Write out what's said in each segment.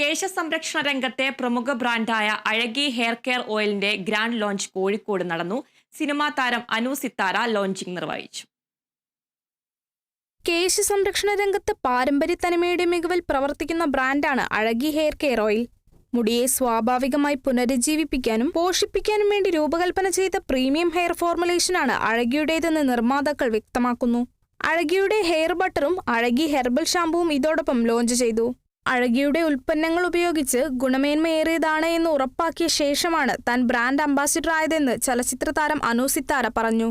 കേശസംരക്ഷണ രംഗത്തെ പ്രമുഖ ബ്രാൻഡായ അഴകി ഹെയർ കെയർ ഓയിലിന്റെ ഗ്രാൻഡ് ലോഞ്ച് കോഴിക്കോട് നടന്നു. സിനിമാ താരം അനു സിത്താര ലോഞ്ചിംഗ് നിർവഹിച്ചു. കേശസംരക്ഷണ രംഗത്ത് പാരമ്പര്യ തനിമയുടെ മികവിൽ പ്രവർത്തിക്കുന്ന ബ്രാൻഡാണ് അഴകി ഹെയർ കെയർ ഓയിൽ. മുടിയെ സ്വാഭാവികമായി പുനരുജ്ജീവിപ്പിക്കാനും പോഷിപ്പിക്കാനും വേണ്ടി രൂപകൽപ്പന ചെയ്ത പ്രീമിയം ഹെയർ ഫോർമുലേഷനാണ് അഴകിയുടേതെന്ന് നിർമ്മാതാക്കൾ വ്യക്തമാക്കുന്നു. അഴകിയുടെ ഹെയർ ബട്ടറും അഴകി ഹെർബൽ ഷാമ്പുവും ഇതോടൊപ്പം ലോഞ്ച് ചെയ്തു. അഴകിയുടെ ഉൽപ്പന്നങ്ങൾ ഉപയോഗിച്ച് ഗുണമേന്മയേറിയതാണ് എന്ന് ഉറപ്പാക്കിയ ശേഷമാണ് താൻ ബ്രാൻഡ് അംബാസിഡർ ആയതെന്ന് ചലച്ചിത്ര താരം അനു സിത്താര പറഞ്ഞു.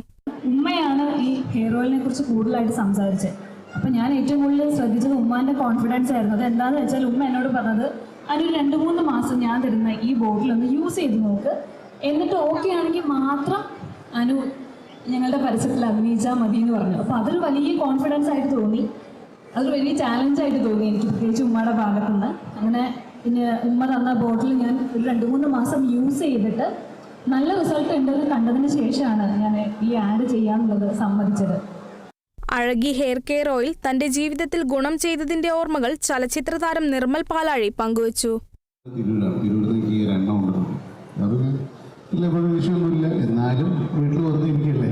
ഉമ്മയാണ് ഈ ഹെയർ ഓയിലിനെ കുറിച്ച് കൂടുതലായിട്ട് സംസാരിച്ചത്. അപ്പം ഞാൻ ഏറ്റവും കൂടുതൽ ശ്രദ്ധിച്ചത് ഉമ്മാൻ്റെ കോൺഫിഡൻസ് ആയിരുന്നു. അത് എന്താണെന്ന് വെച്ചാൽ ഉമ്മ എന്നോട് പറഞ്ഞത്, അതിന് 2-3 മാസം ഞാൻ തരുന്ന ഈ ബോട്ടിലൊന്ന് യൂസ് ചെയ്ത് നോക്ക്, എന്നിട്ട് ഓക്കെ ആണെങ്കിൽ മാത്രം അനു ഞങ്ങളുടെ പരസ്യത്തിൽ അഭിനയിച്ചാൽ മതി എന്ന് പറഞ്ഞു. അപ്പോൾ അതൊരു വലിയ കോൺഫിഡൻസ് ആയിട്ട് തോന്നി, അതൊരു വലിയ ചാലഞ്ചായിട്ട് തോന്നി എനിക്ക്, പ്രത്യേകിച്ച് ഉമ്മയുടെ ഭാഗത്തുനിന്ന്. അങ്ങനെ പിന്നെ ഉമ്മ തന്ന ബോട്ടിൽ ഞാൻ ഒരു 2-3 മാസം യൂസ് ചെയ്തിട്ട് നല്ല റിസൾട്ട് ഉണ്ടെന്ന് കണ്ടതിന് ശേഷമാണ് ഞാൻ ഈ ആഡ് ചെയ്യാനുള്ളത് സമ്മതിച്ചത്. അഴകി ഹെയർ കെയർ ഓയിൽ തന്റെ ജീവിതത്തിൽ ഗുണം ചെയ്തതിന്റെ ഓർമ്മകൾ ചലച്ചിത്ര താരം നിർമ്മൽ പാലാഴി പങ്കുവച്ചു. വിഷയമൊന്നുമില്ല, എന്നാലും വീട്ടിൽ വന്ന് എനിക്കല്ലേ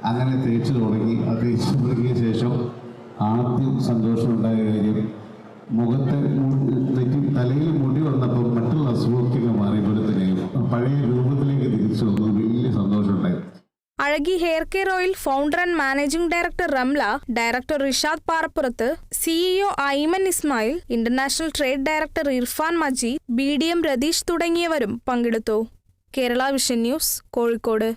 അങ്ങനെ തേച്ച് തുടങ്ങി. ആ തേച്ച് തുടങ്ങിയ ശേഷം ആദ്യം സന്തോഷമുണ്ടായ കാര്യം, മുഖത്തെ തലയിൽ മുടി വന്നപ്പോൾ മറ്റുള്ള അസുഖമൊക്കെ മാറിയപ്പോഴത്തേക്കും പഴയ രൂപത്തിലേക്ക് തിരിച്ചു വന്നു. വലിയ സന്തോഷമുണ്ടായി. Azhaki hair care oil founder and managing director Ramla, director Rishad Parappurath, CEO Aiman Ismail, international trade director Irfan Majeed, BDM Ratheesh തുടങ്ങിയവരും പങ്കെടുത്തു. Kerala vision news, Kozhikode.